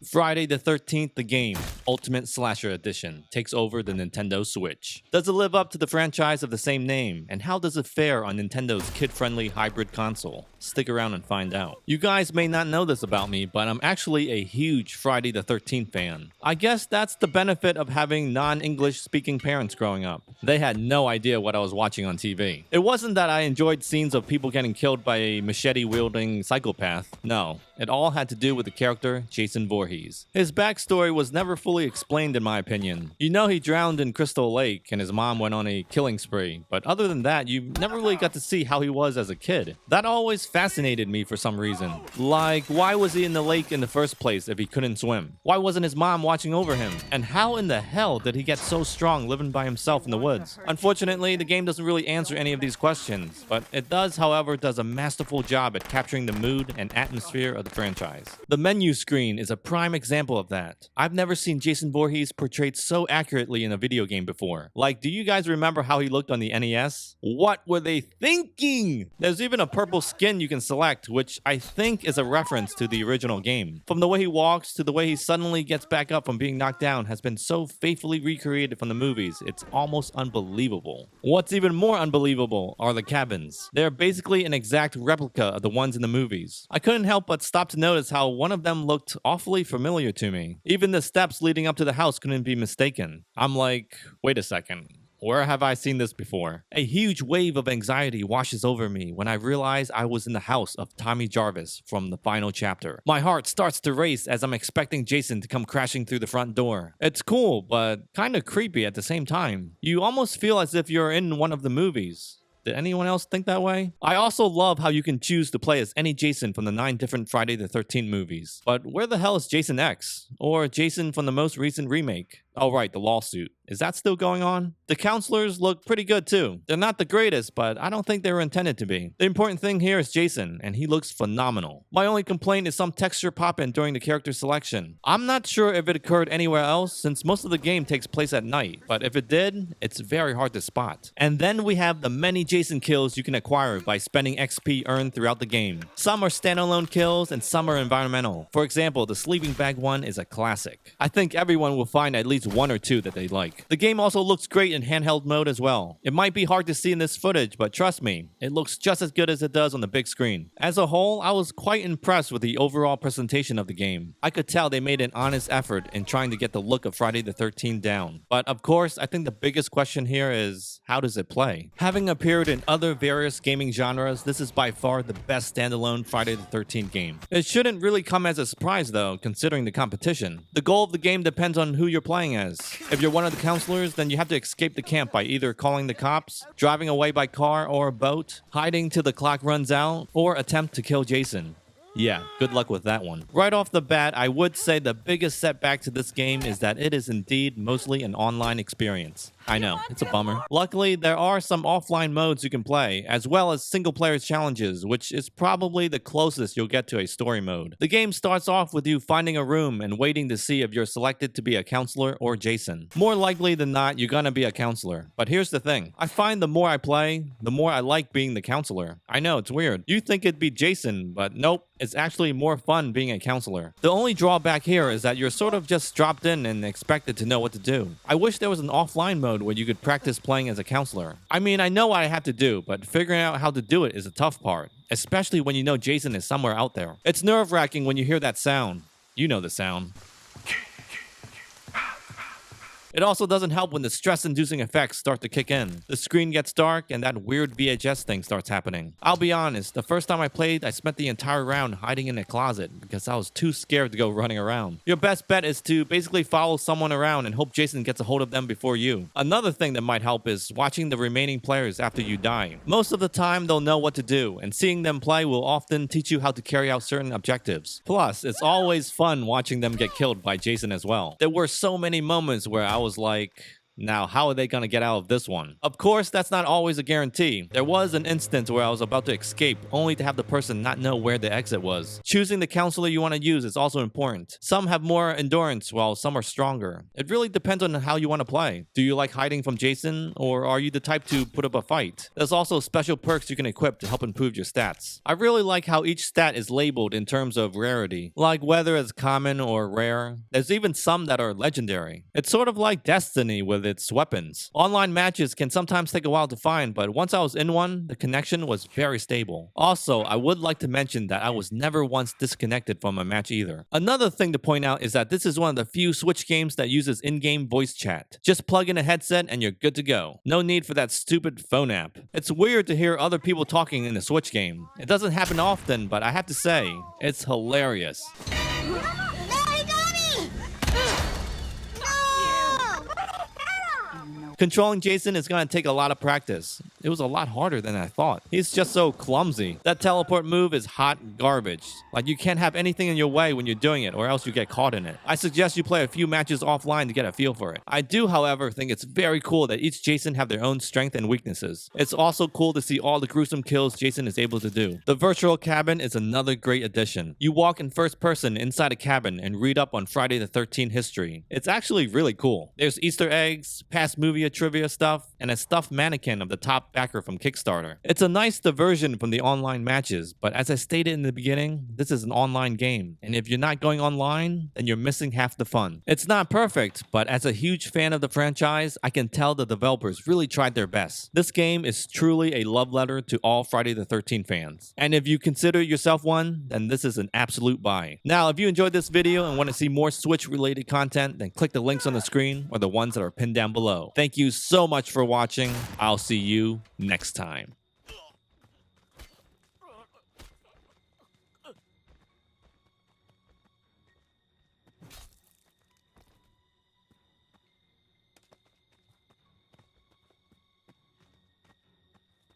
Friday the 13th, the game, Ultimate Slasher Edition, takes over the Nintendo Switch. Does it live up to the franchise of the same name? And how does it fare on Nintendo's kid-friendly hybrid console? Stick around and find out. You guys may not know this about me, but I'm actually a huge Friday the 13th fan. I guess that's the benefit of having non-English speaking parents growing up. They had no idea what I was watching on TV. It wasn't that I enjoyed scenes of people getting killed by a machete-wielding psychopath. No, it all had to do with the character Jason Voorhees. His backstory was never fully explained in my opinion. You know he drowned in Crystal Lake and his mom went on a killing spree, but other than that, you never really got to see how he was as a kid. That always fascinated me for some reason. Like, why was he in the lake in the first place if he couldn't swim? Why wasn't his mom watching over him? And how in the hell did he get so strong living by himself in the woods? Unfortunately, the game doesn't really answer any of these questions, but it does, however, does a masterful job at capturing the mood and atmosphere of the franchise. The menu screen is a prime example of that. I've never seen Jason Voorhees portrayed so accurately in a video game before. Like, do you guys remember how he looked on the NES? What were they thinking? There's even a purple skin you can select, which I think is a reference to the original game. From the way he walks to the way he suddenly gets back up from being knocked down has been so faithfully recreated from the movies, it's almost unbelievable. What's even more unbelievable are the cabins. They're basically an exact replica of the ones in the movies. I couldn't help but stop to notice how one of them looked awfully familiar to me. Even the steps leading up to the house couldn't be mistaken. I'm like, wait a second. Where have I seen this before? A huge wave of anxiety washes over me when I realize I was in the house of Tommy Jarvis from the final chapter. My heart starts to race as I'm expecting Jason to come crashing through the front door. It's cool, but kind of creepy at the same time. You almost feel as if you're in one of the movies. Did anyone else think that way? I also love how you can choose to play as any Jason from the 9 different Friday the 13th movies. But where the hell is Jason X? Or Jason from the most recent remake? Oh right, the lawsuit. Is that still going on? The counselors look pretty good too. They're not the greatest, but I don't think they were intended to be. The important thing here is Jason, and he looks phenomenal. My only complaint is some texture pop-in during the character selection. I'm not sure if it occurred anywhere else, since most of the game takes place at night, but if it did, it's very hard to spot. And then we have the many Jason kills you can acquire by spending XP earned throughout the game. Some are standalone kills, and some are environmental. For example, the sleeping bag one is a classic. I think everyone will find at least one or two that they like. The game also looks great in handheld mode as well. It might be hard to see in this footage, but trust me, it looks just as good as it does on the big screen. As a whole, I was quite impressed with the overall presentation of the game. I could tell they made an honest effort in trying to get the look of Friday the 13th down. But of course, I think the biggest question here is, how does it play? Having appeared in other various gaming genres, this is by far the best standalone Friday the 13th game. It shouldn't really come as a surprise though, considering the competition. The goal of the game depends on who you're playing as. If you're one of the counselors, then you have to escape the camp by either calling the cops, driving away by car or boat, hiding till the clock runs out, or attempt to kill Jason. Yeah, good luck with that one. Right off the bat, I would say the biggest setback to this game is that it is indeed mostly an online experience. I know, it's a bummer. Luckily, there are some offline modes you can play, as well as single-player challenges, which is probably the closest you'll get to a story mode. The game starts off with you finding a room and waiting to see if you're selected to be a counselor or Jason. More likely than not, you're gonna be a counselor. But here's the thing. I find the more I play, the more I like being the counselor. I know, it's weird. You think it'd be Jason, but nope. It's actually more fun being a counselor. The only drawback here is that you're sort of just dropped in and expected to know what to do. I wish there was an offline mode where you could practice playing as a counselor. I mean, I know what I have to do, but figuring out how to do it is the tough part, especially when you know Jason is somewhere out there. It's nerve-wracking when you hear that sound. You know the sound. It also doesn't help when the stress-inducing effects start to kick in. The screen gets dark and that weird VHS thing starts happening. I'll be honest, the first time I played, I spent the entire round hiding in a closet because I was too scared to go running around. Your best bet is to basically follow someone around and hope Jason gets a hold of them before you. Another thing that might help is watching the remaining players after you die. Most of the time, they'll know what to do, and seeing them play will often teach you how to carry out certain objectives. Plus, it's always fun watching them get killed by Jason as well. There were so many moments where I was like, Now, how are they gonna get out of this one? Of course, that's not always a guarantee. There was an instance where I was about to escape, only to have the person not know where the exit was. Choosing the counselor you want to use is also important. Some have more endurance, while some are stronger. It really depends on how you want to play. Do you like hiding from Jason, or are you the type to put up a fight? There's also special perks you can equip to help improve your stats. I really like how each stat is labeled in terms of rarity, like whether it's common or rare. There's even some that are legendary. It's sort of like Destiny with its weapons. Online matches can sometimes take a while to find, but once I was in one, the connection was very stable. Also, I would like to mention that I was never once disconnected from a match either. Another thing to point out is that this is one of the few Switch games that uses in-game voice chat. Just plug in a headset and you're good to go. No need for that stupid phone app. It's weird to hear other people talking in a Switch game. It doesn't happen often, but I have to say, it's hilarious. Controlling Jason is going to take a lot of practice. It was a lot harder than I thought. He's just so clumsy. That teleport move is hot garbage. Like, you can't have anything in your way when you're doing it, or else you get caught in it. I suggest you play a few matches offline to get a feel for it. I do, however, think it's very cool that each Jason have their own strength and weaknesses. It's also cool to see all the gruesome kills Jason is able to do. The virtual cabin is another great addition. You walk in first person inside a cabin and read up on Friday the 13th history. It's actually really cool. There's Easter eggs, past movie trivia stuff, and a stuffed mannequin of the top backer from Kickstarter. It's a nice diversion from the online matches, but as I stated in the beginning, this is an online game, and if you're not going online, then you're missing half the fun. It's not perfect, but as a huge fan of the franchise, I can tell the developers really tried their best. This game is truly a love letter to all Friday the 13th fans, and if you consider yourself one, then this is an absolute buy. Now, if you enjoyed this video and want to see more Switch-related content, then click the links on the screen or the ones that are pinned down below. Thank you so much for watching. I'll see you next time.